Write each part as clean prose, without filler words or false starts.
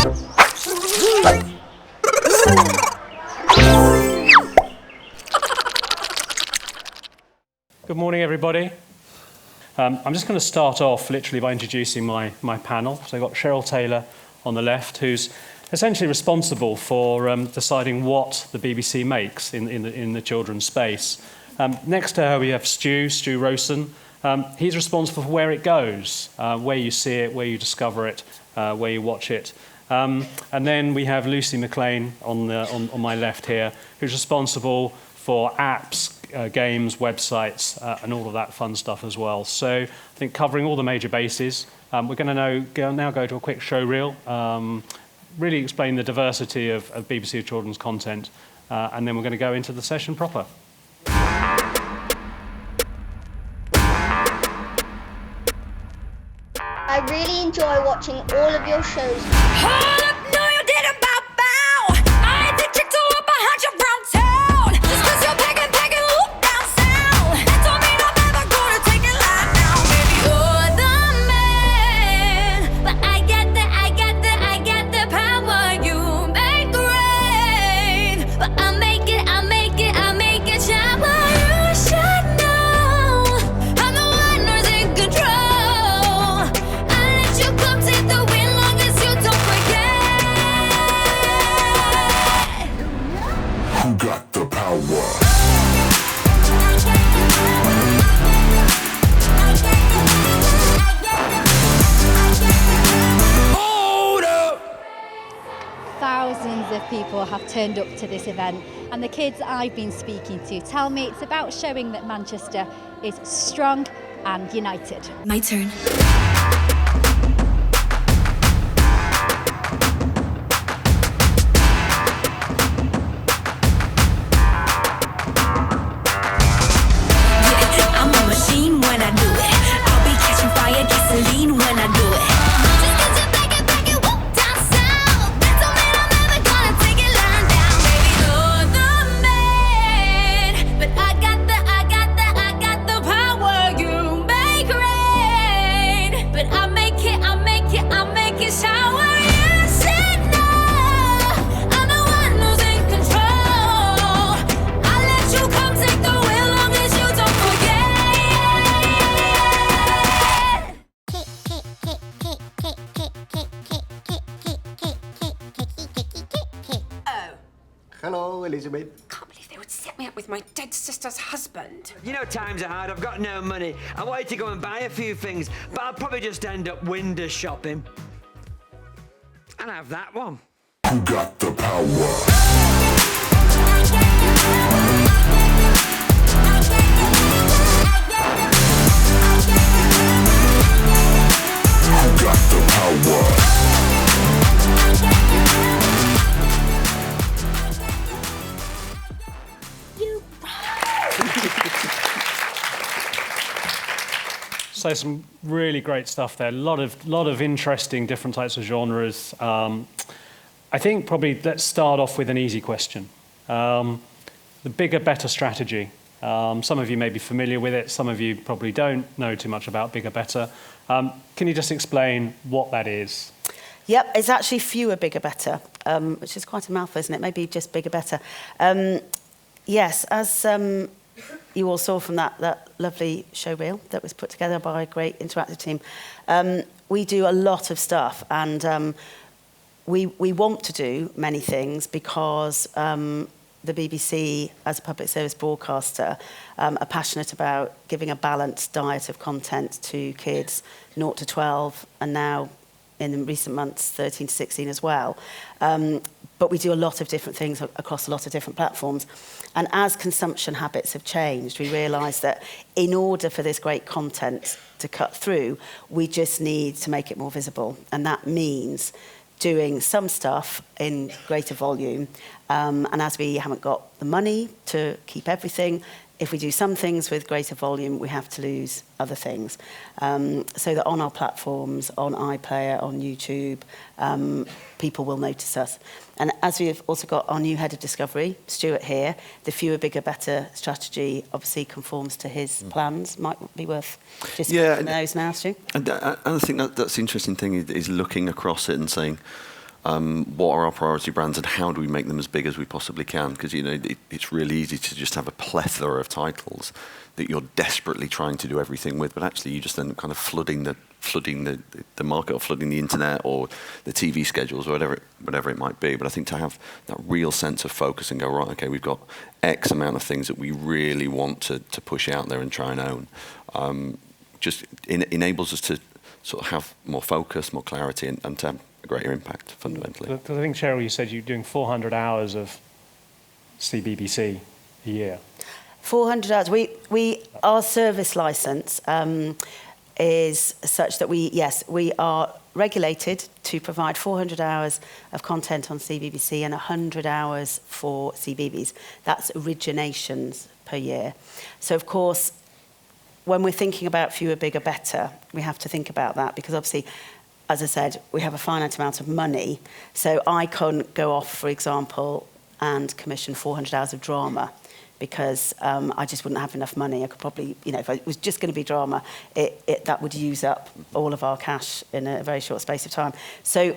Good morning, everybody. I'm just going to start off literally by introducing my panel. So I've got Cheryl Taylor on the left, who's essentially responsible for deciding what the BBC makes in the children's space. Next to her, we have Stu Rosen. He's responsible for where it goes, where you see it, where you discover it, where you watch it. And then we have Lucy McLean on my left here, who's responsible for apps, games, websites, and all of that fun stuff as well. So I think covering all the major bases. We're going to now go to a quick show reel, really explain the diversity of BBC children's content, and then we're going to go into the session proper. I really enjoy watching all of your shows. Hold up, no you didn't bow. I ain't the chick to up behind your brown town. Just 'cause you're packing, whoop down sound. That don't mean I'm ever gonna take it lying down. Baby, you're the man. But I get the power. You make rain. But I make it shower. You should know I'm the one who's in control. I let you come take the win long as you don't forget. Who got the power? Thousands of people have turned up to this event, and the kids I've been speaking to tell me it's about showing that Manchester is strong and united. My turn. Yeah, I'm a machine when I do it. I'll be catching fire, gasoline when I do it. Just 'cause you back it, whoop down south. That don't mean I'm ever gonna take it lying down. Baby, you're the man. But I got the power. You make rain. But I make it shower. You should know I'm the one who's in control. I let you come take the wheel long as you don't forget. Hello, Elizabeth. Can't believe they would set me up with my dead sister's husband. You know times are hard, I've got no money. I wanted to go and buy a few things, but I'll probably just end up window shopping. And have that one. Who got the power? Who got the power? So some really great stuff there. A lot of interesting different types of genres. I think probably let's start off with an easy question. The bigger, better strategy. Some of you may be familiar with it. Some of you probably don't know too much about bigger, better. Can you just explain what that is? Yep, it's actually fewer, bigger, better, which is quite a mouthful, isn't it? Maybe just bigger, better. Yes, as you all saw from that lovely show reel that was put together by a great interactive team, we do a lot of stuff, and we want to do many things because the BBC, as a public service broadcaster, are passionate about giving a balanced diet of content to kids 0 to 12, and now in the recent months 13 to 16 as well. But we do a lot of different things across a lot of different platforms. And as consumption habits have changed, we realise that in order for this great content to cut through, we just need to make it more visible. And that means doing some stuff in greater volume. And as we haven't got the money to keep everything, if we do some things with greater volume, we have to lose other things. So that on our platforms, on iPlayer, on YouTube, people will notice us. And as we've also got our new head of discovery, Stuart here, the fewer, bigger, better strategy obviously conforms to his plans. Might be worth just looking at those now, Stu. And I think that's the interesting thing is looking across it and saying, what are our priority brands and how do we make them as big as we possibly can? Because it's really easy to just have a plethora of titles that you're desperately trying to do everything with, but actually you just end up kind of flooding the market or flooding the internet or the TV schedules or whatever it might be. But I think to have that real sense of focus and go, right, okay, we've got X amount of things that we really want to push out there and try and own, just enables us to sort of have more focus, more clarity, and to have a greater impact fundamentally. I think, Cheryl, you said you're doing 400 hours of CBBC a year. 400 hours. Our service license is such that we are regulated to provide 400 hours of content on CBBC and 100 hours for CBeebies. That's originations per year. So, of course, when we're thinking about fewer, bigger, better, we have to think about that because obviously, as I said, we have a finite amount of money. So I couldn't go off, for example, and commission 400 hours of drama because I just wouldn't have enough money. I could probably, if it was just going to be drama, that would use up all of our cash in a very short space of time. So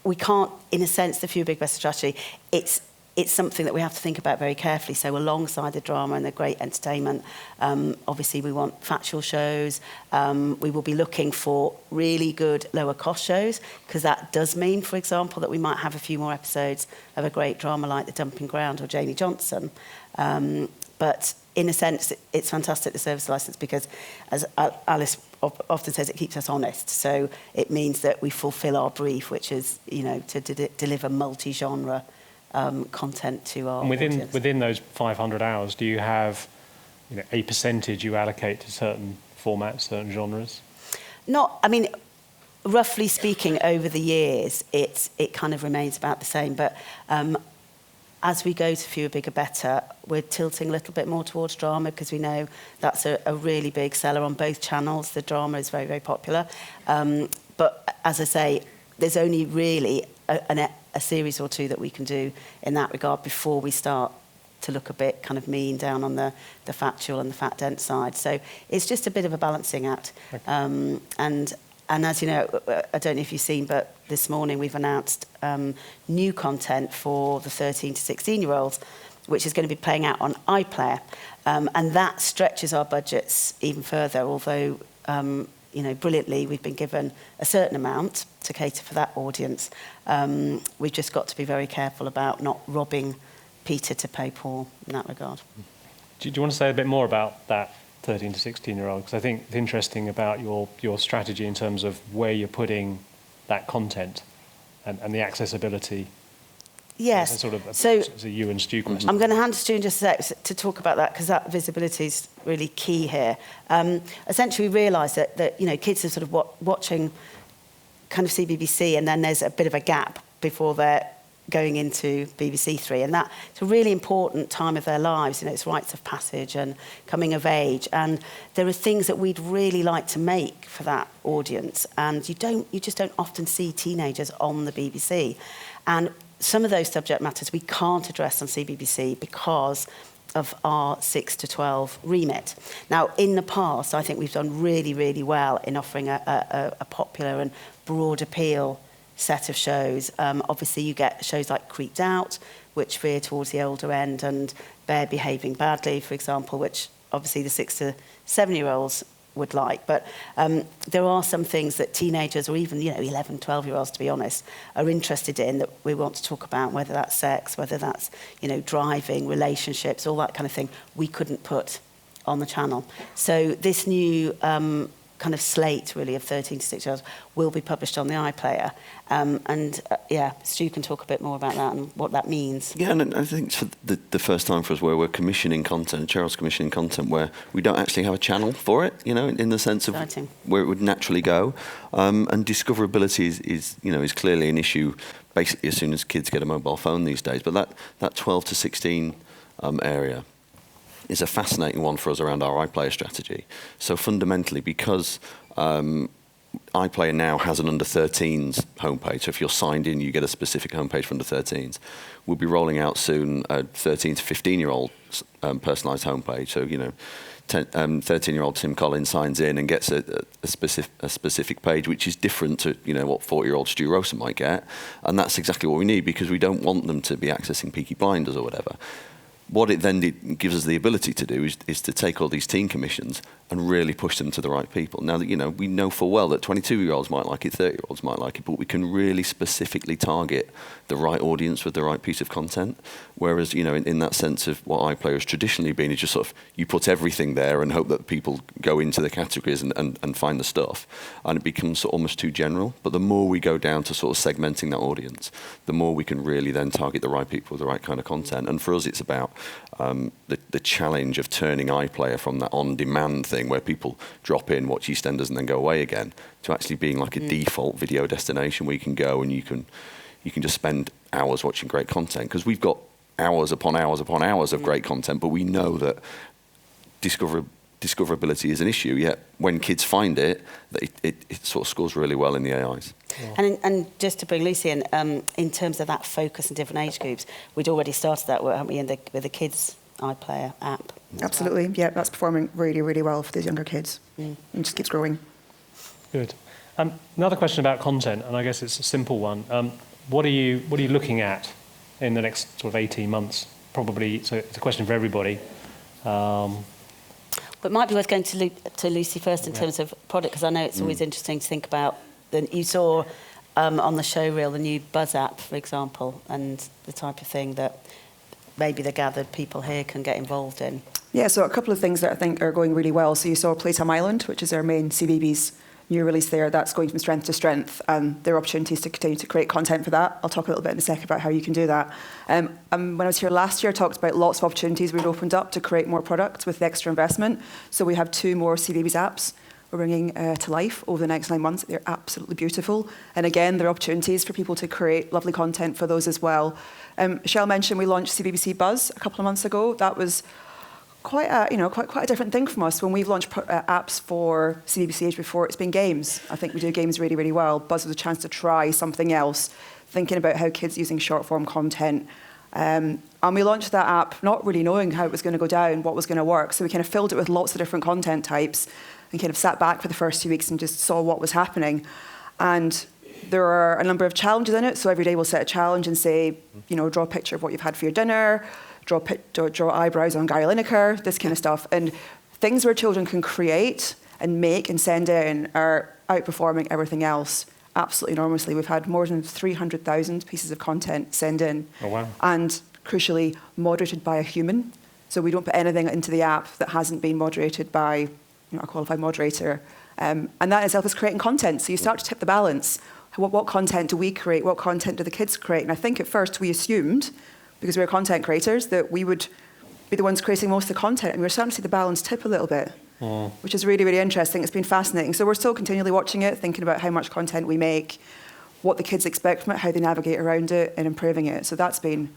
we can't, in a sense, the fewer, big, better strategy, it's something that we have to think about very carefully. So alongside the drama and the great entertainment, obviously we want factual shows. We will be looking for really good lower cost shows because that does mean, for example, that we might have a few more episodes of a great drama like The Dumping Ground or Jamie Johnson. But in a sense, it's fantastic, the service licence, because as Alice often says, it keeps us honest. So it means that we fulfil our brief, which is, to deliver multi-genre content to our audience. Within those 500 hours, do you have a percentage you allocate to certain formats, certain genres? Roughly speaking, over the years, it kind of remains about the same. But as we go to fewer, bigger, better, we're tilting a little bit more towards drama because we know that's a really big seller on both channels. The drama is very, very popular. But as I say, there's only really a series or two that we can do in that regard before we start to look a bit kind of mean down on the factual and the fat dense side. So it's just a bit of a balancing act. Okay. And as you know, I don't know if you've seen, but this morning we've announced new content for the 13 to 16-year-olds, which is going to be playing out on iPlayer. And that stretches our budgets even further, although brilliantly, we've been given a certain amount to cater for that audience. We've just got to be very careful about not robbing Peter to pay Paul in that regard. Do you want to say a bit more about that 13 to 16-year-old? Because I think it's interesting about your strategy in terms of where you're putting that content and the accessibility. Yes. So it's a you and Stu question. I'm going to hand to Stu in just a sec to talk about that because that visibility is really key here. Essentially, we realised that kids are sort of watching kind of CBBC and then there's a bit of a gap before they're going into BBC Three, and it's a really important time of their lives. It's rites of passage and coming of age, and there are things that we'd really like to make for that audience, and you just don't often see teenagers on the BBC, and some of those subject matters we can't address on CBBC because of our 6 to 12 remit. Now, in the past, I think we've done really, really well in offering a popular and broad appeal set of shows. Obviously, you get shows like Creeped Out, which veer towards the older end, and Bear Behaving Badly, for example, which obviously the 6 to 7-year-olds would like. But there are some things that teenagers or even 11, 12-year-olds, to be honest, are interested in that we want to talk about, whether that's sex, whether that's driving, relationships, all that kind of thing we couldn't put on the channel. So this new kind of slate really of 13 to 16-year-olds will be published on the iPlayer. Stu can talk a bit more about that and what that means. Yeah, and I think it's the first time for us where we're commissioning content, Cheryl's commissioning content where we don't actually have a channel for it, in the sense of where it would naturally go. And discoverability is clearly an issue basically as soon as kids get a mobile phone these days. But that 12 to 16 area is a fascinating one for us around our iPlayer strategy. So fundamentally, because iPlayer now has an under 13s homepage, so if you're signed in, you get a specific homepage for under 13s. We'll be rolling out soon a 13 to 15-year-old personalised homepage. So, 13-year-old Tim Collins signs in and gets a specific page, which is different to what 40-year-old Stu Rosen might get, and that's exactly what we need, because we don't want them to be accessing Peaky Blinders or whatever. What it then gives us the ability to do is to take all these teen commissions and really push them to the right people. Now, that we know full well that 22-year-olds might like it, 30-year-olds might like it, but we can really specifically target the right audience with the right piece of content. Whereas, in that sense of what iPlayer has traditionally been, is just sort of, you put everything there and hope that people go into the categories and find the stuff. And it becomes almost too general. But the more we go down to sort of segmenting that audience, the more we can really then target the right people with the right kind of content. And for us, it's about the challenge of turning iPlayer from that on-demand thing where people drop in, watch EastEnders and then go away again, to actually being like a default video destination where you can go and you can just spend hours watching great content. Because we've got hours upon hours upon hours of great content, but we know that discoverability is an issue, yet when kids find it, it sort of scores really well in the AIs. Yeah. And just to bring Lucy in terms of that focus in different age groups, we'd already started that, haven't we, with the kids' iPlayer app? Absolutely, yeah, that's performing really, really well for those younger kids. And just keeps growing. Good. Another question about content, and I guess it's a simple one. What are you looking at in the next sort of 18 months? Probably, so it's a question for everybody. But it might be worth going to Lucy first in terms of product, because I know it's always interesting to think about. You saw on the show reel the new Buzz app, for example, and the type of thing that maybe the gathered people here can get involved in. Yeah, so a couple of things that I think are going really well. So you saw Playtime Island, which is our main CBeebies new release there. That's going from strength to strength, and there are opportunities to continue to create content for that. I'll talk a little bit in a second about how you can do that. When I was here last year, I talked about lots of opportunities we'd opened up to create more products with the extra investment. So we have 2 more CBeebies apps we're bringing to life over the next 9 months. They're absolutely beautiful. And again, there are opportunities for people to create lovely content for those as well. Michelle mentioned we launched CBBC Buzz a couple of months ago. That was quite a different thing from us. When we've launched apps for CBBC Age before, it's been games. I think we do games really, really well. Buzz was a chance to try something else, thinking about how kids using short form content. And we launched that app not really knowing how it was going to go down, what was going to work. So we kind of filled it with lots of different content types and kind of sat back for the first 2 weeks and just saw what was happening. And there are a number of challenges in it. So every day we'll set a challenge and say, draw a picture of what you've had for your dinner, draw eyebrows on Gary Lineker, this kind of stuff. And things where children can create and make and send in are outperforming everything else absolutely enormously. We've had more than 300,000 pieces of content sent in. Oh, wow. And crucially, moderated by a human. So we don't put anything into the app that hasn't been moderated by a qualified moderator. And that itself is creating content. So you start to tip the balance. What content do we create? What content do the kids create? And I think at first we assumed, because we're content creators, that we would be the ones creating most of the content. And we're starting to see the balance tip a little bit, which is really, really interesting. It's been fascinating. So we're still continually watching it, thinking about how much content we make, what the kids expect from it, how they navigate around it, and improving it. So that's been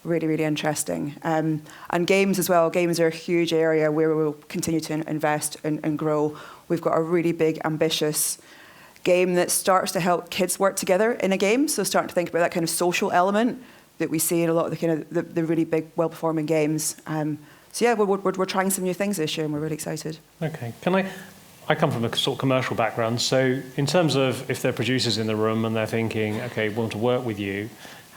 really, really interesting. And games as well. Games are a huge area where we will continue to invest and grow. We've got a really big, ambitious game that starts to help kids work together in a game. So starting to think about that kind of social element that we see in a lot of the kind of the really big, well-performing games. So yeah, we're trying some new things this year, and we're really excited. Okay, I come from a sort of commercial background. So in terms of if there are producers in the room and they're thinking, okay, we want to work with you,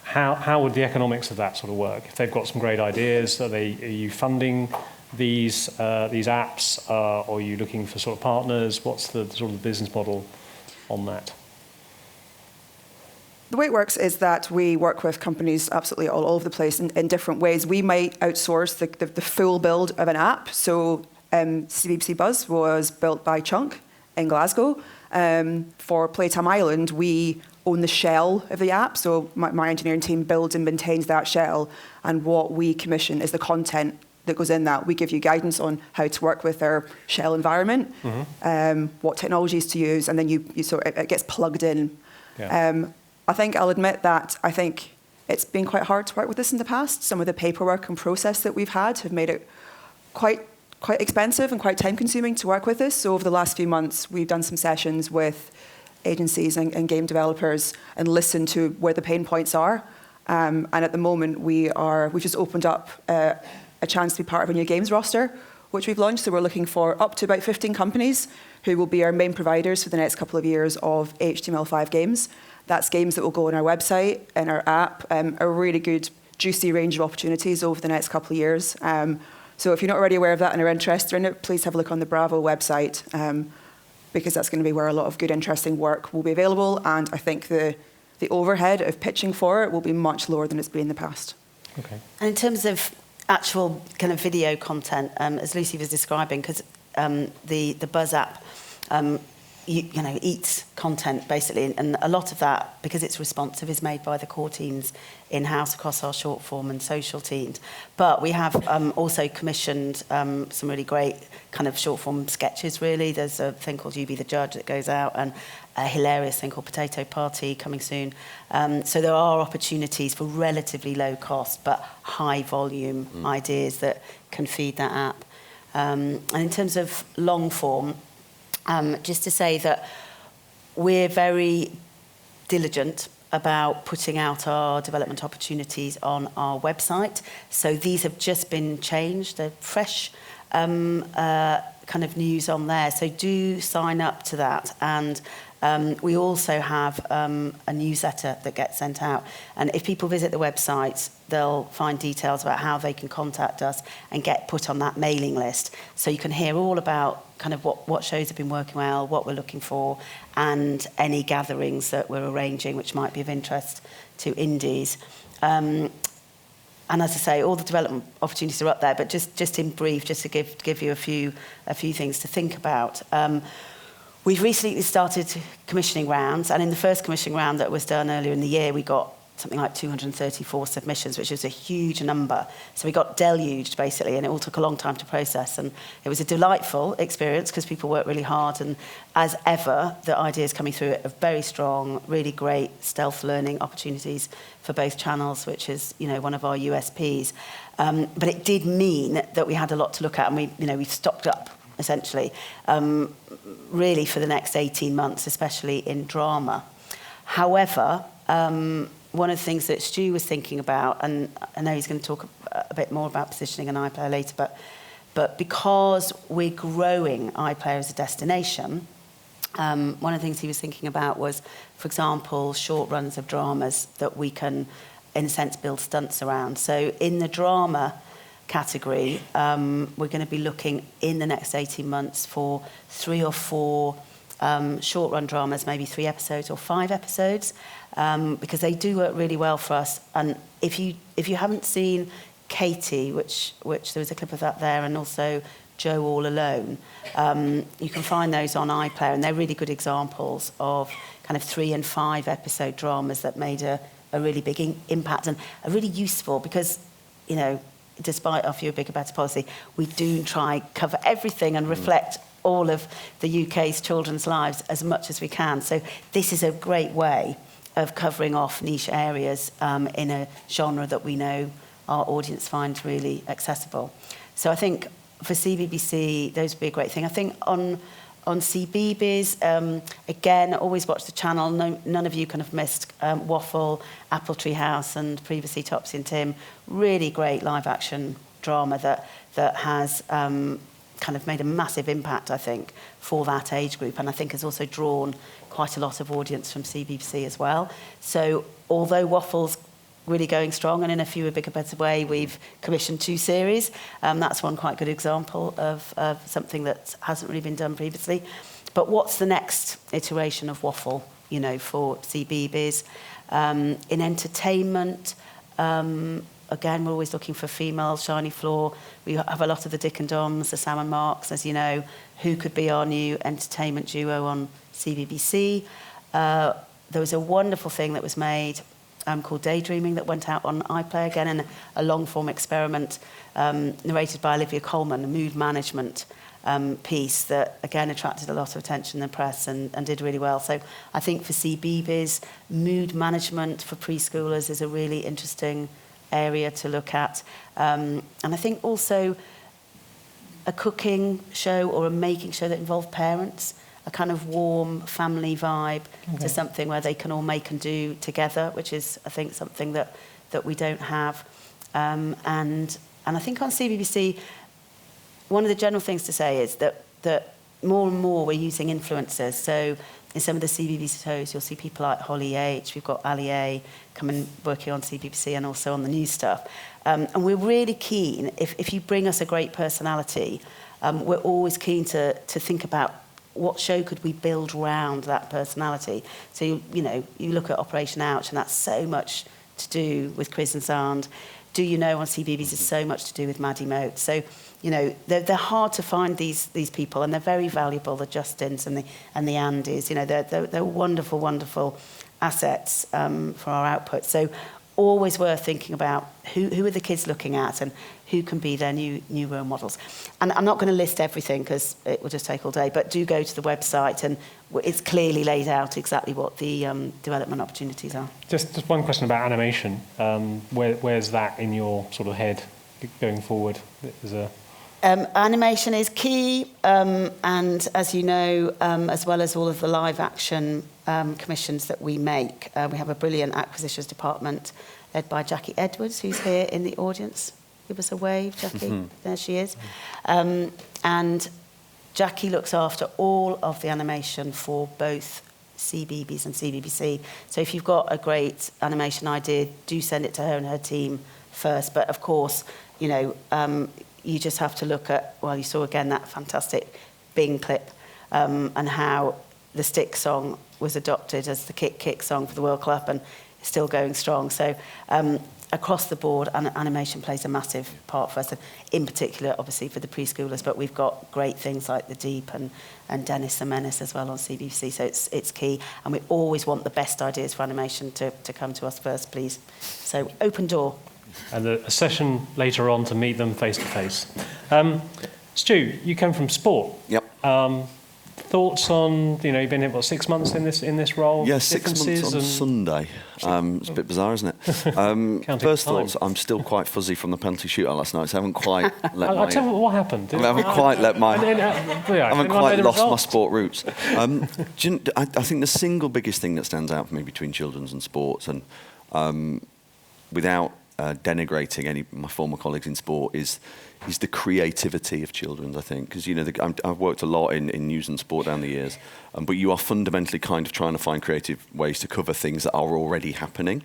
how would the economics of that sort of work? If they've got some great ideas, are you funding these apps, or are you looking for sort of partners? What's the sort of business model on that? The way it works is that we work with companies absolutely all over the place in different ways. We might outsource the full build of an app. So CBBC Buzz was built by Chunk in Glasgow. For Playtime Island, we own the shell of the app. So my engineering team builds and maintains that shell. And what we commission is the content that goes in that. We give you guidance on how to work with our shell environment, what technologies to use, and then it gets plugged in. Yeah. I think I'll admit that I think it's been quite hard to work with this in the past. Some of the paperwork and process that we've had have made it quite expensive and quite time-consuming to work with this. So over the last few months, we've done some sessions with agencies and game developers and listened to where the pain points are. And at the moment, we've just opened up a chance to be part of a new games roster, which we've launched. So we're looking for up to about 15 companies who will be our main providers for the next couple of years of HTML5 games. That's games that will go on our website and our app, a really good, juicy range of opportunities over the next couple of years. So if you're not already aware of that and are interested in it, please have a look on the Bravo website, because that's going to be where a lot of good, interesting work will be available. And I think the overhead of pitching for it will be much lower than it's been in the past. Okay. And in terms of actual kind of video content, as Lucy was describing, because the Buzz app, you know, eats content basically, and a lot of that, because it's responsive, is made by the core teams in-house across our short form and social teams. But we have also commissioned some really great kind of short form sketches, really. There's a thing called You Be the Judge that goes out, and a hilarious thing called Potato Party coming soon. So there are opportunities for relatively low cost but high volume ideas that can feed that app. And in terms of long form, just to say that we're very diligent about putting out our development opportunities on our website. So these have just been changed. They're fresh kind of news on there. So do sign up to that. And we also have a newsletter that gets sent out. And if people visit the website, they'll find details about how they can contact us and get put on that mailing list. So you can hear all about kind of what shows have been working well, what we're looking for, and any gatherings that we're arranging which might be of interest to indies. And as I say, all the development opportunities are up there, but just in brief, just to give you a few things to think about. We've recently started commissioning rounds, and in the first commissioning round that was done earlier in the year, we got something like 234 submissions, which is a huge number. So we got deluged, basically, and it all took a long time to process. And it was a delightful experience because people worked really hard. And as ever, the ideas coming through it are very strong, really great stealth learning opportunities for both channels, which is, you know, one of our USPs. But it did mean that we had a lot to look at, and we've stocked up, essentially, really for the next 18 months, especially in drama. However, one of the things that Stu was thinking about, and I know he's going to talk a bit more about positioning and iPlayer later, but because we're growing iPlayer as a destination, one of the things he was thinking about was, for example, short runs of dramas that we can, in a sense, build stunts around. So in the drama category, we're going to be looking in the next 18 months for 3 or 4 short-run dramas, maybe 3 episodes or 5 episodes, because they do work really well for us. And if you haven't seen Katie, which there was a clip of that there, and also Joe All Alone, you can find those on iPlayer, and they're really good examples of kind of 3 and 5 episode dramas that made a really big impact and are really useful because, you know, despite our fewer, bigger, better policy, we do try cover everything and reflect all of the UK's children's lives as much as we can. So this is a great way of covering off niche areas in a genre that we know our audience finds really accessible. So I think for CBBC, those would be a great thing. I think on CBeebies, again, always watch the channel. None of you kind of missed Waffle, Apple Tree House, and previously Topsy and Tim. Really great live action drama that has kind of made a massive impact, I think, for that age group, and I think has also drawn quite a lot of audience from CBBC as well. So although Waffle's really going strong, and in a fewer, bigger, better way, we've commissioned 2 series. That's one quite good example of something that hasn't really been done previously. But what's the next iteration of Waffle, you know, for CBeebies? In entertainment, again, we're always looking for female shiny floor. We have a lot of the Dick and Doms, the Sam and Marks, as you know, who could be our new entertainment duo on CBBC. There was a wonderful thing that was made called Daydreaming that went out on iPlayer, again in a long-form experiment narrated by Olivia Colman, a mood management piece that, again, attracted a lot of attention in the press and did really well. So I think for CBeebies, mood management for preschoolers is a really interesting area to look at. And I think also a cooking show or a making show that involved parents, a kind of warm family vibe to something where they can all make and do together, which is, I think, something that we don't have. And I think on CBBC, one of the general things to say is that more and more we're using influencers. So in some of the CBBC shows, you'll see people like Holly H. We've got Ali A coming working on CBBC and also on the new stuff. And we're really keen, if you bring us a great personality, we're always keen to think about what show could we build around that personality. So, you look at Operation Ouch, and that's so much to do with Chris and Sand. Do You Know on CBBC is so much to do with Maddie Moat. So, they're hard to find these people, and they're very valuable, the Justins and the Andys. They're wonderful, wonderful assets for our output. So always worth thinking about who are the kids looking at and who can be their new role models. And I'm not going to list everything because it will just take all day, but do go to the website, and it's clearly laid out exactly what the development opportunities are. Just one question about animation. Where's that in your sort of head going forward? Animation is key, and as you know, as well as all of the live action commissions that we make, we have a brilliant acquisitions department led by Jackie Edwards, who's here in the audience. Give us a wave, Jackie. There she is. And Jackie looks after all of the animation for both CBeebies and CBBC. So if you've got a great animation idea, do send it to her and her team first. But of course, you just have to look at, you saw again that fantastic Bing clip and how the Stick song was adopted as the kick song for the World Cup and is still going strong. So across the board, animation plays a massive part for us, and in particular, obviously, for the preschoolers. But we've got great things like The Deep and Dennis the Menace as well on CBBC, so it's key. And we always want the best ideas for animation to come to us first, please. So open door. And a session later on to meet them face to face. Stu, you come from sport. Yep. Thoughts on, you've been here, 6 months in this role? Yeah, 6 months on Sunday. It's a bit bizarre, isn't it? First thoughts, I'm still quite fuzzy from the penalty shootout last night, so I haven't quite let I'll tell you what happened. I haven't quite let my... I haven't quite lost my sport roots. I think the single biggest thing that stands out for me between children's and sports, and without denigrating any of my former colleagues in sport, is the creativity of children, I think. Because, I've worked a lot in news and sport down the years, but you are fundamentally kind of trying to find creative ways to cover things that are already happening.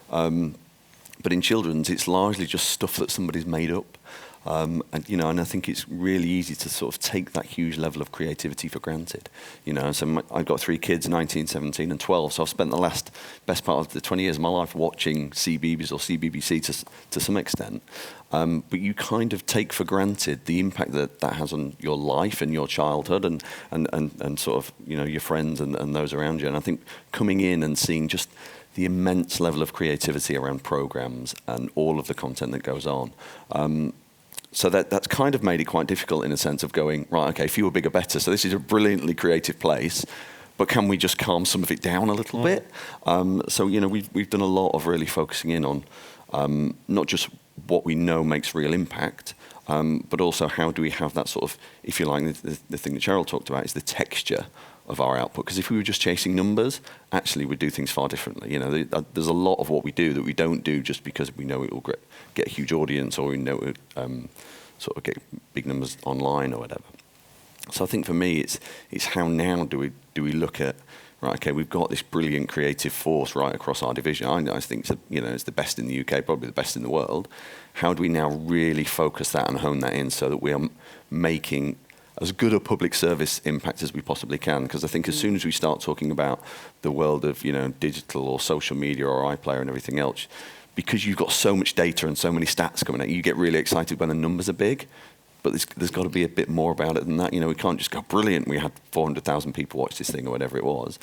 But in children's, it's largely just stuff that somebody's made up. And I think it's really easy to sort of take that huge level of creativity for granted. So I've got 3 kids, 19, 17 and 12, so I've spent the best part of the 20 years of my life watching CBeebies or CBBC to some extent. But you kind of take for granted the impact that has on your life and your childhood and sort of, your friends and those around you. And I think coming in and seeing just the immense level of creativity around programs and all of the content that goes on, so that's kind of made it quite difficult in a sense of going, right, okay, fewer, bigger, better. So this is a brilliantly creative place, but can we just calm some of it down a little bit? So, we've done a lot of really focusing in on not just what we know makes real impact, but also how do we have that sort of, if you like, the thing that Cheryl talked about is the texture of our output. Because if we were just chasing numbers, actually we'd do things far differently. There's a lot of what we do that we don't do just because we know it will get a huge audience, or we know it sort of get big numbers online or whatever. So I think for me, it's how now do we look at, right, okay, we've got this brilliant creative force right across our division. I think it's the best in the UK, probably the best in the world. How do we now really focus that and hone that in so that we are making as good a public service impact as we possibly can? Because I think as soon as we start talking about the world of digital or social media or iPlayer and everything else, because you've got so much data and so many stats coming out, you get really excited when the numbers are big. But there's got to be a bit more about it than that. We can't just go, brilliant, we had 400,000 people watch this thing or whatever it was.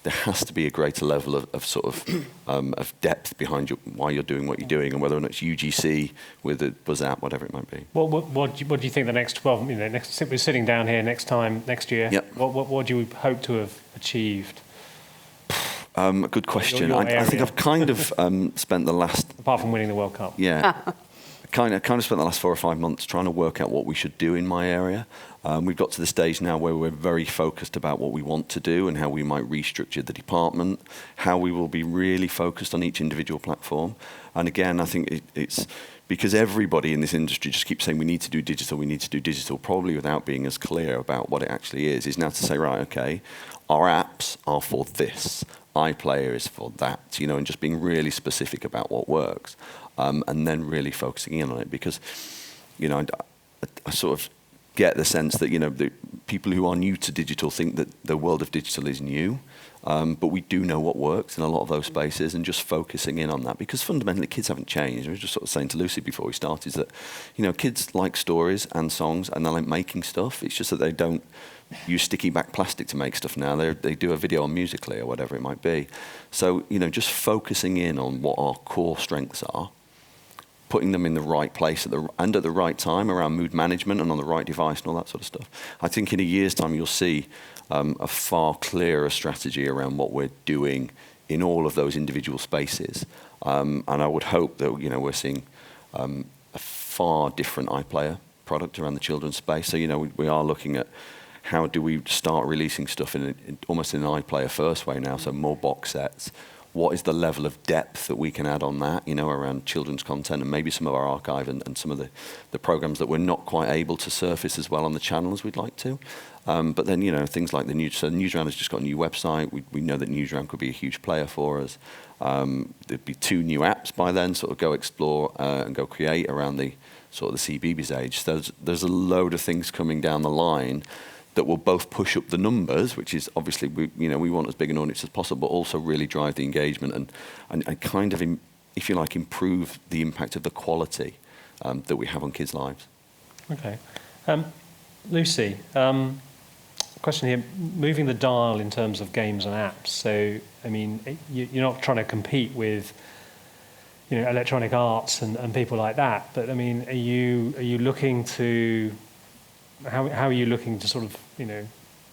There has to be a greater level of sort of depth behind why you're doing what you're doing, and whether or not it's UGC with a Buzz app, whatever it might be. What do you think the next 12, we're sitting down here next year, yep. What do you hope to have achieved? Good question. I think I've kind of spent the last... Apart from winning the World Cup. Yeah. kind of spent the last 4 or 5 months trying to work out what we should do in my area. We've got to the stage now where we're very focused about what we want to do and how we might restructure the department, how we will be really focused on each individual platform. And again, I think it's because everybody in this industry just keeps saying we need to do digital, probably without being as clear about what it actually is now to say, right, okay, our apps are for this, iPlayer is for that, and just being really specific about what works, and then really focusing in on it because, I sort of get the sense that, the people who are new to digital think that the world of digital is new. But we do know what works in a lot of those spaces and just focusing in on that because fundamentally kids haven't changed. I was just sort of saying to Lucy before we started is that, kids like stories and songs and they like making stuff. It's just that they don't use sticky back plastic to make stuff now. They do a video on Musical.ly or whatever it might be. So, just focusing in on what our core strengths are, putting them in the right place and at the right time around mood management and on the right device and all that sort of stuff. I think in a year's time you'll see a far clearer strategy around what we're doing in all of those individual spaces. And I would hope that, we're seeing a far different iPlayer product around the children's space. So, we are looking at how do we start releasing stuff in almost in an iPlayer first way now, so more box sets. What is the level of depth that we can add on that, around children's content and maybe some of our archive and some of the programs that we're not quite able to surface as well on the channel as we'd like to. But then, things like Newsround has just got a new website. We know that Newsround could be a huge player for us. There'd be 2 new apps by then, sort of Go Explore and Go Create around the sort of the CBeebies age. So there's a load of things coming down the line that will both push up the numbers, which is obviously we want as big an audience as possible, but also really drive the engagement and kind of, if you like, improve the impact of the quality that we have on kids' lives. Okay. Lucy, question here, moving the dial in terms of games and apps. So, I mean, you're not trying to compete with, Electronic Arts and people like that, but I mean, are you looking to... How are you looking to sort of,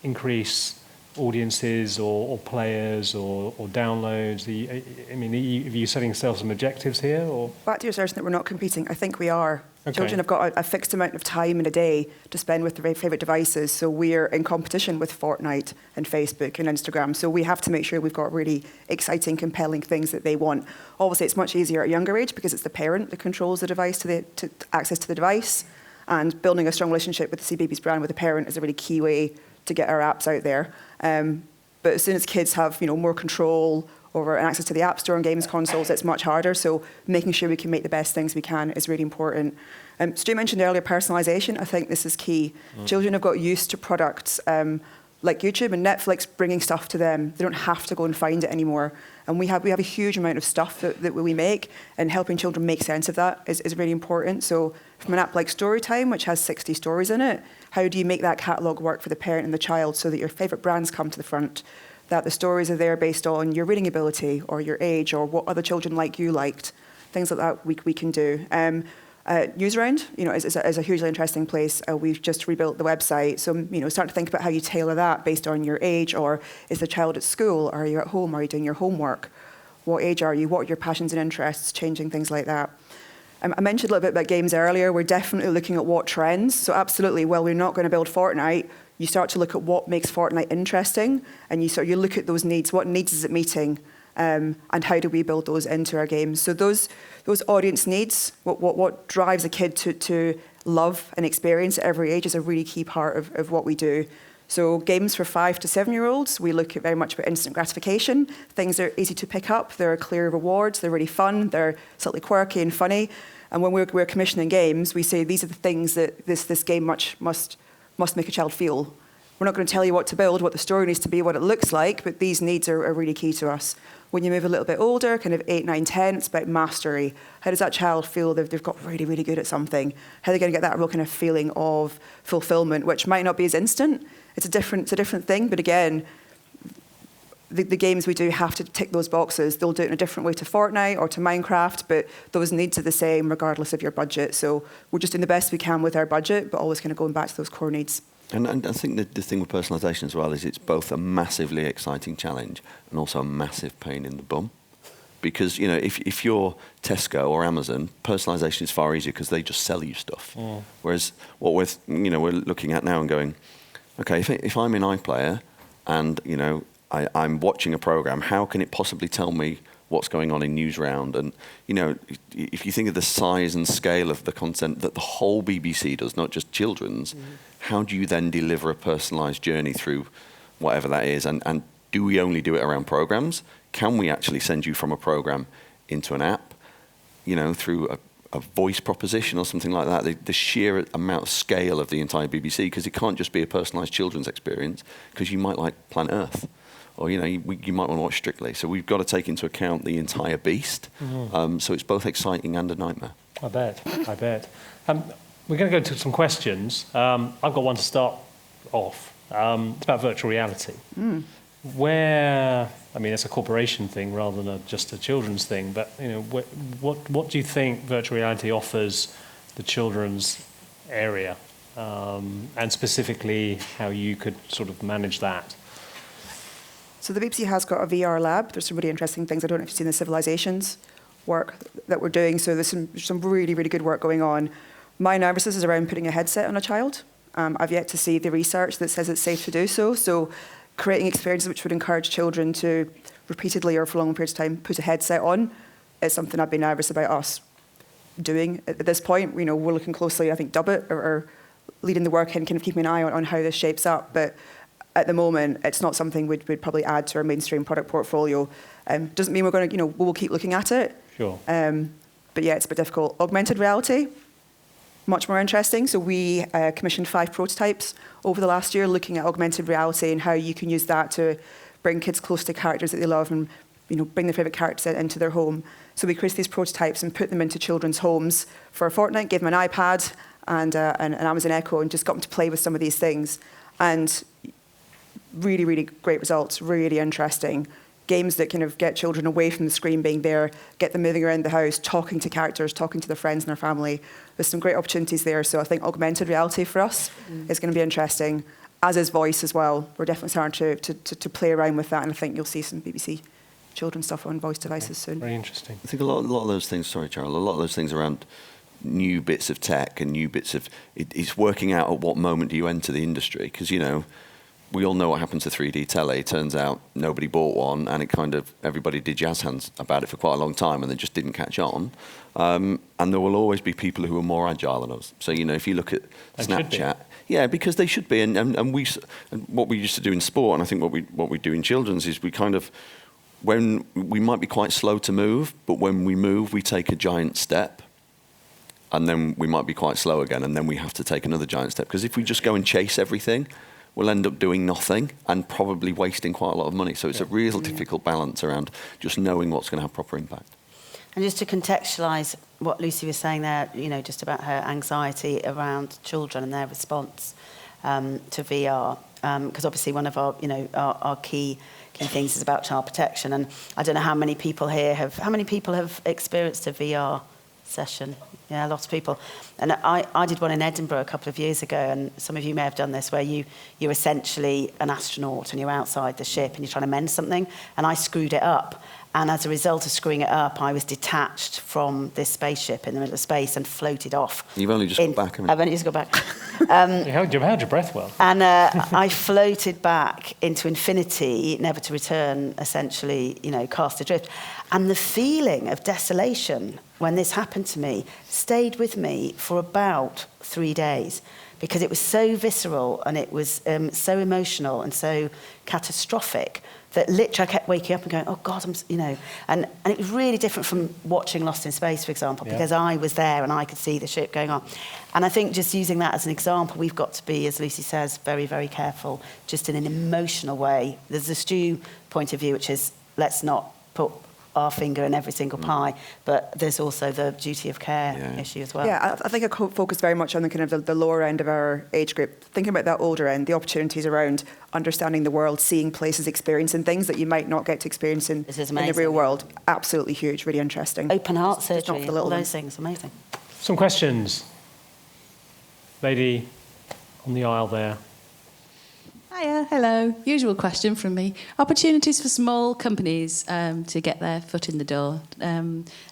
increase audiences or players or downloads? Are you setting yourself some objectives here? Or Back to your assertion that we're not competing, I think we are. Okay. Children have got a fixed amount of time in a day to spend with their favourite devices, so we're in competition with Fortnite and Facebook and Instagram, so we have to make sure we've got really exciting, compelling things that they want. Obviously, it's much easier at a younger age because it's the parent that controls the device to access to the device. And building a strong relationship with the CBeebies brand with a parent is a really key way to get our apps out there. But as soon as kids have more control over and access to the App Store and games consoles, it's much harder. So making sure we can make the best things we can is really important. Stu mentioned earlier personalisation. I think this is key. Children have got used to products like YouTube and Netflix bringing stuff to them. They don't have to go and find it anymore. And we have a huge amount of stuff that we make, and helping children make sense of that is really important. So from an app like Storytime, which has 60 stories in it, how do you make that catalogue work for the parent and the child so that your favourite brands come to the front, that the stories are there based on your reading ability or your age or what other children like you liked, things like that we can do. Newsround, is a hugely interesting place. We've just rebuilt the website, so start to think about how you tailor that based on your age, or is the child at school? Are you at home? Are you doing your homework? What age are you? What are your passions and interests? Changing things like that. I mentioned a little bit about games earlier. We're definitely looking at what trends. So absolutely, while we're not going to build Fortnite, you start to look at what makes Fortnite interesting, and you look at those needs. What needs is it meeting? And how do we build those into our games? So those audience needs, what drives a kid to love and experience at every age is a really key part of what we do. So games for 5 to 7-year-olds, we look at very much about instant gratification. Things that are easy to pick up, there are clear rewards, they're really fun, they're slightly quirky and funny. And when we're commissioning games, we say these are the things that this game must make a child feel. We're not going to tell you what to build, what the story needs to be, what it looks like, but these needs are really key to us. When you move a little bit older, kind of 8, 9, 10, it's about mastery. How does that child feel they've got really, really good at something? How are they going to get that real kind of feeling of fulfillment, which might not be as instant? It's a different thing, but again, the games we do have to tick those boxes. They'll do it in a different way to Fortnite or to Minecraft, but those needs are the same regardless of your budget. So we're just doing the best we can with our budget, but always kind of going back to those core needs. And I think the thing with personalisation as well is it's both a massively exciting challenge and also a massive pain in the bum. Because, if you're Tesco or Amazon, personalisation is far easier because they just sell you stuff. Whereas what we're looking at now and going, okay, if I'm in iPlayer and, I'm watching a programme, how can it possibly tell me what's going on in Newsround? And, if you think of the size and scale of the content that the whole BBC does, not just children's, how do you then deliver a personalised journey through whatever that is? And do we only do it around programmes? Can we actually send you from a programme into an app, through a voice proposition or something like that? The sheer amount of scale of the entire BBC, because it can't just be a personalised children's experience, because you might like Planet Earth, or you might want to watch Strictly. So we've got to take into account the entire beast. So it's both exciting and a nightmare. I bet. We're going to go into some questions. I've got one to start off. It's about virtual reality. Where, it's a corporation thing rather than just a children's thing, but what do you think virtual reality offers the children's area, and specifically how you could sort of manage that? So the BBC has got a VR lab. There's some really interesting things. I don't know if you've seen the Civilizations work that we're doing. So there's some really, really good work going on. My nervousness is around putting a headset on a child. I've yet to see the research that says it's safe to do so. So creating experiences which would encourage children to repeatedly or for long periods of time put a headset on is something I'd be nervous about us doing at this point. We're looking closely, I think Dubbit are leading the work and kind of keeping an eye on how this shapes up. But at the moment, it's not something we'd probably add to our mainstream product portfolio. Doesn't mean we're going to, we'll keep looking at it. Sure. But yeah, it's a bit difficult. Augmented reality, much more interesting. So we commissioned 5 prototypes over the last year looking at augmented reality and how you can use that to bring kids close to characters that they love and bring their favourite characters into their home. So we created these prototypes and put them into children's homes for a fortnight, gave them an iPad and an Amazon Echo and just got them to play with some of these things. And really, really great results, really interesting. Games that kind of get children away from the screen being there, get them moving around the house, talking to characters, talking to their friends and their family. There's some great opportunities there. So I think augmented reality for us is going to be interesting, as is voice as well. We're definitely starting to play around with that, and I think you'll see some BBC children's stuff on voice devices soon. Very interesting. I think a lot of those things, sorry, Charles, a lot of those things around new bits of tech and new bits of, it's working out at what moment do you enter the industry, because, we all know what happened to 3D telly. Turns out nobody bought one, and everybody did jazz hands about it for quite a long time, and they just didn't catch on. And there will always be people who are more agile than us. So, if you look at Snapchat, yeah, because they should be. And what we used to do in sport, and I think what we do in children's is when we might be quite slow to move, but when we move, we take a giant step. And then we might be quite slow again, and then we have to take another giant step. Because if we just go and chase everything, we'll end up doing nothing and probably wasting quite a lot of money. So it's a real difficult balance around just knowing what's going to have proper impact. And just to contextualise what Lucy was saying there, just about her anxiety around children and their response to VR, because obviously one of our key things is about child protection. And I don't know how many people here have experienced a VR session. Yeah, lots of people. And I did one in Edinburgh a couple of years ago, and some of you may have done this, where you're essentially an astronaut and you're outside the ship and you're trying to mend something, and I screwed it up. And as a result of screwing it up, I was detached from this spaceship in the middle of space and floated off. You've only just got back, haven't you? I've only just got back. You held your breath well. And I floated back into infinity, never to return, essentially, cast adrift. And the feeling of desolation when this happened to me stayed with me for about 3 days, because it was so visceral and it was so emotional and so catastrophic that literally I kept waking up and going, oh God, and it was really different from watching Lost in Space, for example, because I was there and I could see the ship going on. And I think just using that as an example, we've got to be, as Lucy says, very, very careful, just in an emotional way. There's the Stu point of view, which is let's not put our finger in every single pie, but there's also the duty of care issue as well. Yeah, I think I focus very much on the kind of the lower end of our age group, thinking about that older end, the opportunities around understanding the world, seeing places, experiencing things that you might not get to experience in the real world. Absolutely huge, really interesting. Open heart surgery, not for all those things, amazing. Some questions. Lady on the aisle there. Hiya, hello. Usual question from me. Opportunities for small companies to get their foot in the door. I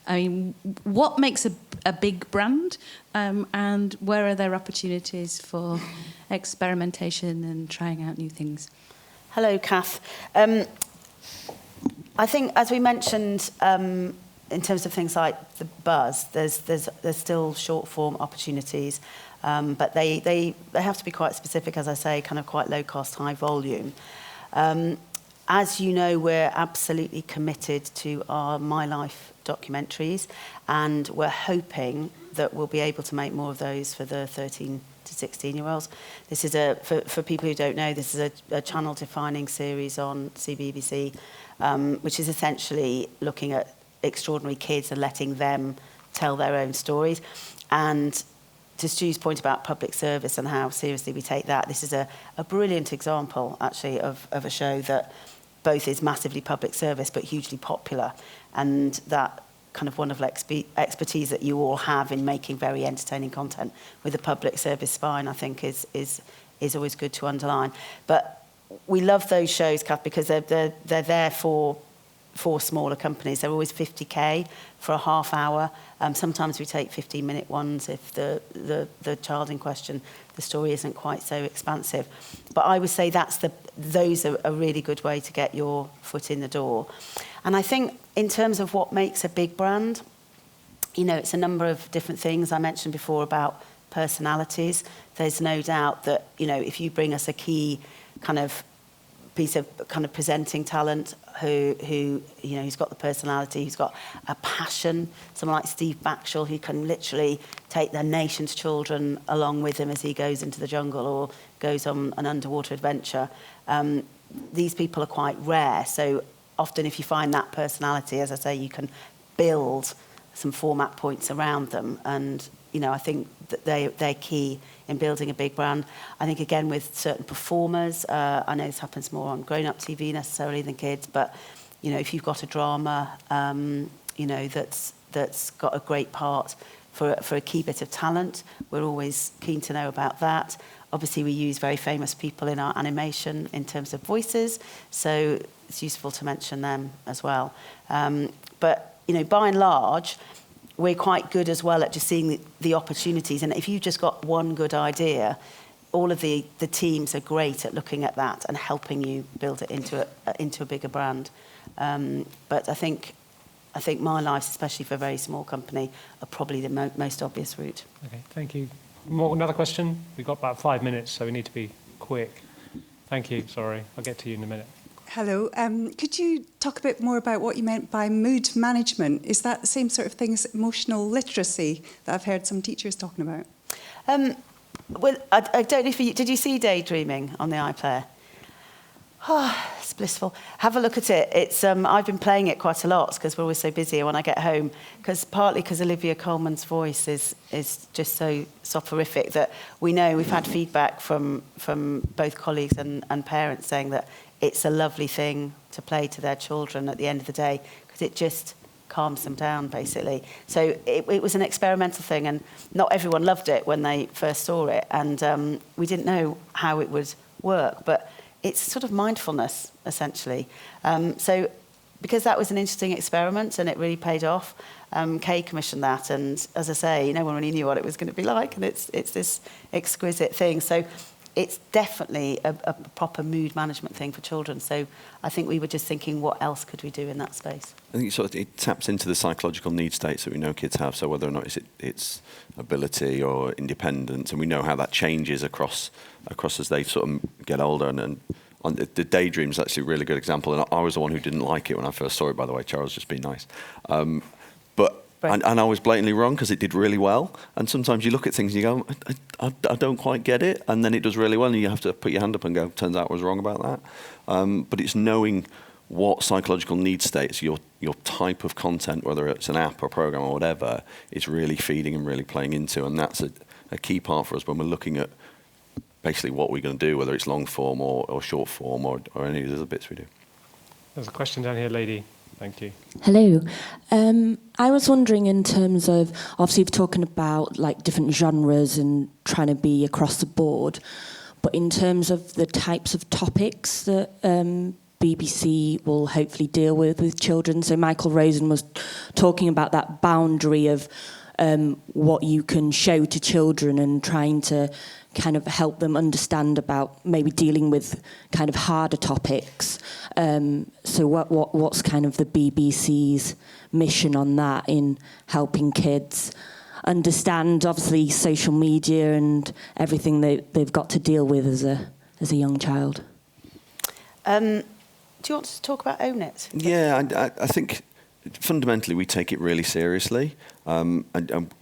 mean, what makes a big brand, and where are there opportunities for experimentation and trying out new things? Hello, Kath. I think, as we mentioned, in terms of things like the buzz, there's still short form opportunities, but they have to be quite specific, as I say, kind of quite low cost, high volume. As you know, we're absolutely committed to our My Life documentaries, and we're hoping that we'll be able to make more of those for the 13 to 16-year-olds. This is for people who don't know, this is a channel-defining series on CBBC, which is essentially looking at extraordinary kids and letting them tell their own stories. And to Stu's point about public service and how seriously we take that, this is a brilliant example, actually, of a show that both is massively public service but hugely popular, and that kind of wonderful expertise that you all have in making very entertaining content with a public service spine, I think is always good to underline. But we love those shows, Kath, because they're there for smaller companies. They're always 50k for a half hour. Sometimes we take 15-minute ones if the child in question, the story isn't quite so expansive. But I would say those are a really good way to get your foot in the door. And I think in terms of what makes a big brand, you know, it's a number of different things. I mentioned before about personalities. There's no doubt that, you know, if you bring us a key kind of piece of kind of presenting talent who you know, who's got the personality, who's got a passion, someone like Steve Backshall, who can literally take the nation's children along with him as he goes into the jungle or goes on an underwater adventure. These people are quite rare, so often if you find that personality, as I say, you can build some format points around them, and you know, I think that they're key in building a big brand. I think, again, with certain performers, I know this happens more on grown-up TV necessarily than kids, but, you know, if you've got a drama, you know, that's got a great part for a key bit of talent, we're always keen to know about that. Obviously, we use very famous people in our animation in terms of voices, so it's useful to mention them as well. But, you know, by and large, we're quite good as well at just seeing the opportunities. And if you've just got one good idea, all of the teams are great at looking at that and helping you build it into a bigger brand. But I think My Life, especially for a very small company, are probably the most obvious route. Okay, thank you. Another question? We've got about 5 minutes, so we need to be quick. Thank you. Sorry, I'll get to you in a minute. Hello. Could you talk a bit more about what you meant by mood management? Is that the same sort of thing as emotional literacy that I've heard some teachers talking about? Well, I don't know if did you see Daydreaming on the iPlayer? Oh, it's blissful. Have a look at it. It's I've been playing it quite a lot because we're always so busy when I get home. Partly because Olivia Colman's voice is just so soporific that we know we've had feedback from both colleagues and parents saying that it's a lovely thing to play to their children at the end of the day because it just calms them down, basically. So it was an experimental thing, and not everyone loved it when they first saw it, and we didn't know how it would work, but it's sort of mindfulness, essentially. So because that was an interesting experiment and it really paid off, Kay commissioned that, and as I say, no one really knew what it was going to be like, and it's this exquisite thing. So it's definitely a proper mood management thing for children. So I think we were just thinking, what else could we do in that space? I think it taps into the psychological need states that we know kids have. So whether or not it's ability or independence, and we know how that changes across as they sort of get older. And the Daydream is actually a really good example. And I was the one who didn't like it when I first saw it, by the way. Charles, just being nice. And I was blatantly wrong because it did really well. And sometimes you look at things and you go, I don't quite get it. And then it does really well and you have to put your hand up and go, turns out I was wrong about that. But it's knowing what psychological need states your type of content, whether it's an app or program or whatever, is really feeding and really playing into. And that's a key part for us when we're looking at basically what we're going to do, whether it's long form or short form or any of the other bits we do. There's a question down here, lady. Thank you. Hello. I was wondering, in terms of, obviously you're talking about like different genres and trying to be across the board, but in terms of the types of topics that BBC will hopefully deal with children. So Michael Rosen was talking about that boundary of what you can show to children and trying to kind of help them understand about maybe dealing with kind of harder topics. So what's kind of the BBC's mission on that in helping kids understand, obviously, social media and everything they've got to deal with as a young child? Do you want to talk about Own It? Yeah, I think fundamentally we take it really seriously. And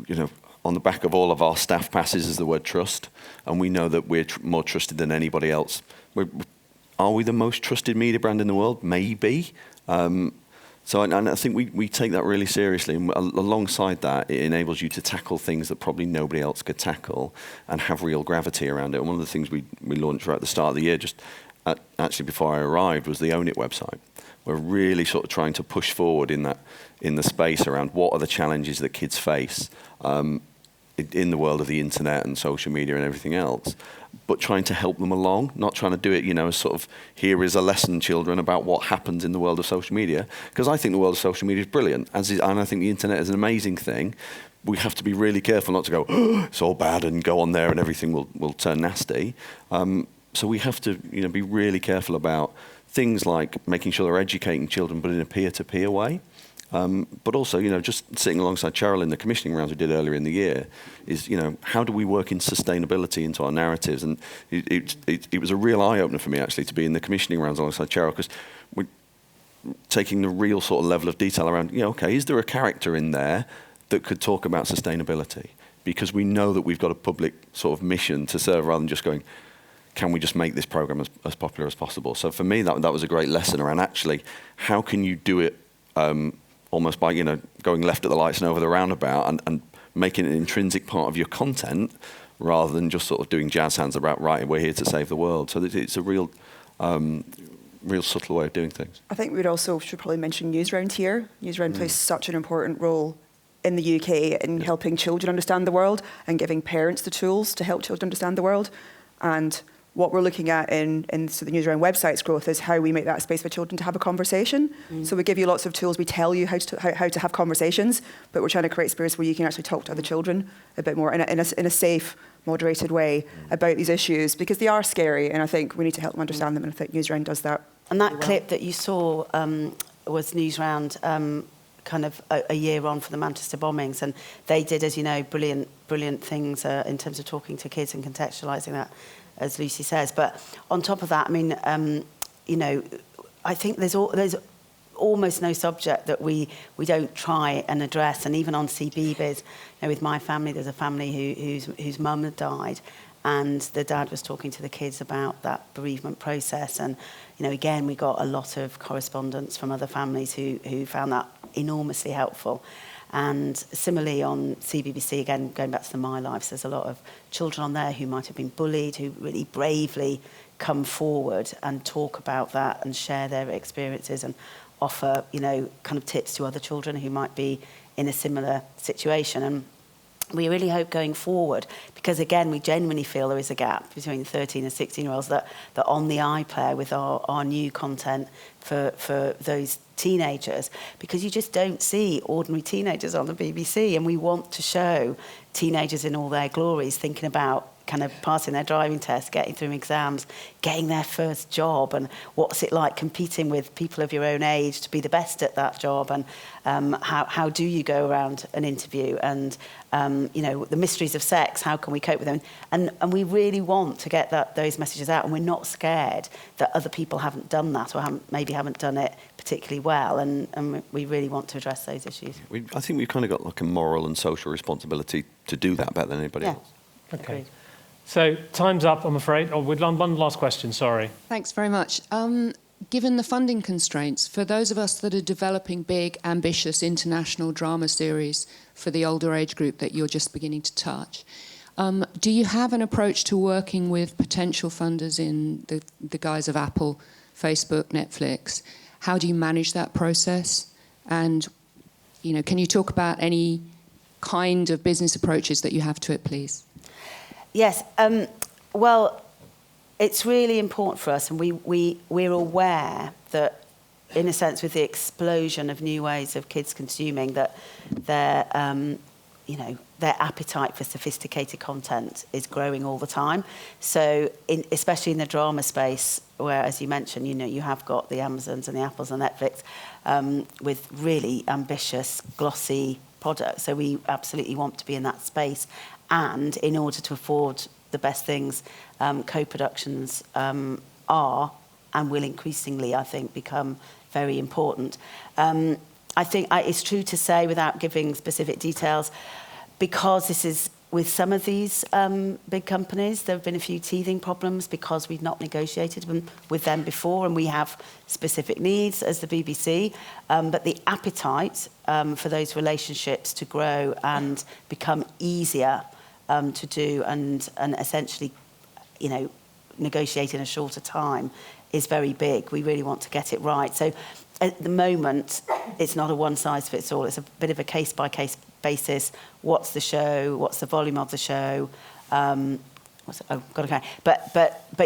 you know, on the back of all of our staff passes is the word trust, and we know that we're more trusted than anybody else. Are we the most trusted media brand in the world? Maybe. So I think we take that really seriously, and alongside that, it enables you to tackle things that probably nobody else could tackle and have real gravity around it. And one of the things we launched right at the start of the year, actually before I arrived, was the Own It website. We're really sort of trying to push forward in the space around what are the challenges that kids face in the world of the internet and social media and everything else, but trying to help them along, not trying to do it, as sort of, here is a lesson, children, about what happens in the world of social media. Because I think the world of social media is brilliant, and I think the internet is an amazing thing. We have to be really careful not to go, it's all bad, and go on there and everything will turn nasty. So we have to, be really careful about things like making sure they're educating children, but in a peer-to-peer way. But also, just sitting alongside Cheryl in the commissioning rounds we did earlier in the year is, how do we work in sustainability into our narratives? And it was a real eye-opener for me, actually, to be in the commissioning rounds alongside Cheryl, because we're taking the real sort of level of detail around, okay, is there a character in there that could talk about sustainability? Because we know that we've got a public sort of mission to serve, rather than just going, can we just make this program as popular as possible? So for me, that was a great lesson around, actually, how can you do it almost by, going left at the lights and over the roundabout and making it an intrinsic part of your content, rather than just sort of doing jazz hands about, right, we're here to save the world. So it's a real subtle way of doing things. I think we should probably mention Newsround here. Newsround plays such an important role in the UK in helping children understand the world and giving parents the tools to help children understand the world. And what we're looking at in the Newsround website's growth is how we make that space for children to have a conversation. So we give you lots of tools, we tell you how to have conversations, but we're trying to create space where you can actually talk to other children a bit more in a safe, moderated way about these issues, because they are scary, and I think we need to help them understand them, and I think Newsround does that. And that clip that you saw was Newsround kind of a year on for the Manchester bombings, and they did, as you know, brilliant things in terms of talking to kids and contextualising that, as Lucy says. But on top of that, I mean, I think there's almost no subject that we don't try and address. And even on CBeebies, with my family, there's a family whose mum had died, and the dad was talking to the kids about that bereavement process. And, again, we got a lot of correspondence from other families who found that enormously helpful. And similarly on CBBC, again, going back to the My Lives, there's a lot of children on there who might have been bullied, who really bravely come forward and talk about that and share their experiences and offer, kind of tips to other children who might be in a similar situation. And we really hope going forward, because again, we genuinely feel there is a gap between 13 and 16-year-olds, that on the iPlayer with our new content for those teenagers, because you just don't see ordinary teenagers on the BBC, and we want to show teenagers in all their glories, thinking about kind of passing their driving test, getting through exams, getting their first job, and what's it like competing with people of your own age to be the best at that job, and how do you go around an interview, and the mysteries of sex, how can we cope with them, and we really want to get those messages out, and we're not scared that other people haven't done that, or haven't done it particularly well, and we really want to address those issues. I think we've kind of got like a moral and social responsibility to do that better than anybody else. Okay. Agreed. So time's up, I'm afraid. With one last question, sorry. Thanks very much. Given the funding constraints, for those of us that are developing big, ambitious international drama series for the older age group that you're just beginning to touch, do you have an approach to working with potential funders in the guise of Apple, Facebook, Netflix? How do you manage that process? And, can you talk about any kind of business approaches that you have to it, please? Yes. Well, it's really important for us, and we're aware that, in a sense, with the explosion of new ways of kids consuming, that their appetite for sophisticated content is growing all the time. So, especially in the drama space, where, as you mentioned, you have got the Amazons and the Apples and Netflix with really ambitious, glossy products. So we absolutely want to be in that space. And in order to afford the best things, co-productions are and will increasingly, I think, become very important. I think it's true to say, without giving specific details, because this is with some of these big companies, there have been a few teething problems because we've not negotiated with them before, and we have specific needs as the BBC. But the appetite for those relationships to grow and become easier to do and essentially, negotiate in a shorter time is very big. We really want to get it right. So at the moment, it's not a one-size-fits-all. It's a bit of a case-by-case basis. What's the show? What's the volume of the show? But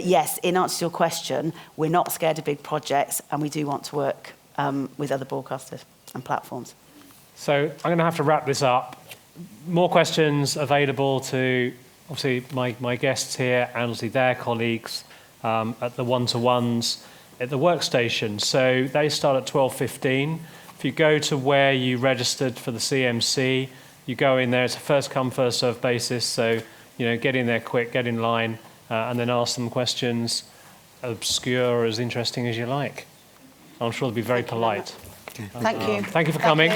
yes, in answer to your question, we're not scared of big projects, and we do want to work with other broadcasters and platforms. So I'm going to have to wrap this up. More questions available to, obviously, my guests here and obviously their colleagues at the one-to-ones at the workstation. So they start at 12:15. If you go to where you registered for the CMC, you go in there. It's a first-come, first-served basis. So, get in there quick, get in line, and then ask them questions, obscure or as interesting as you like. I'm sure they'll be very polite. Thank you. Thank you for coming.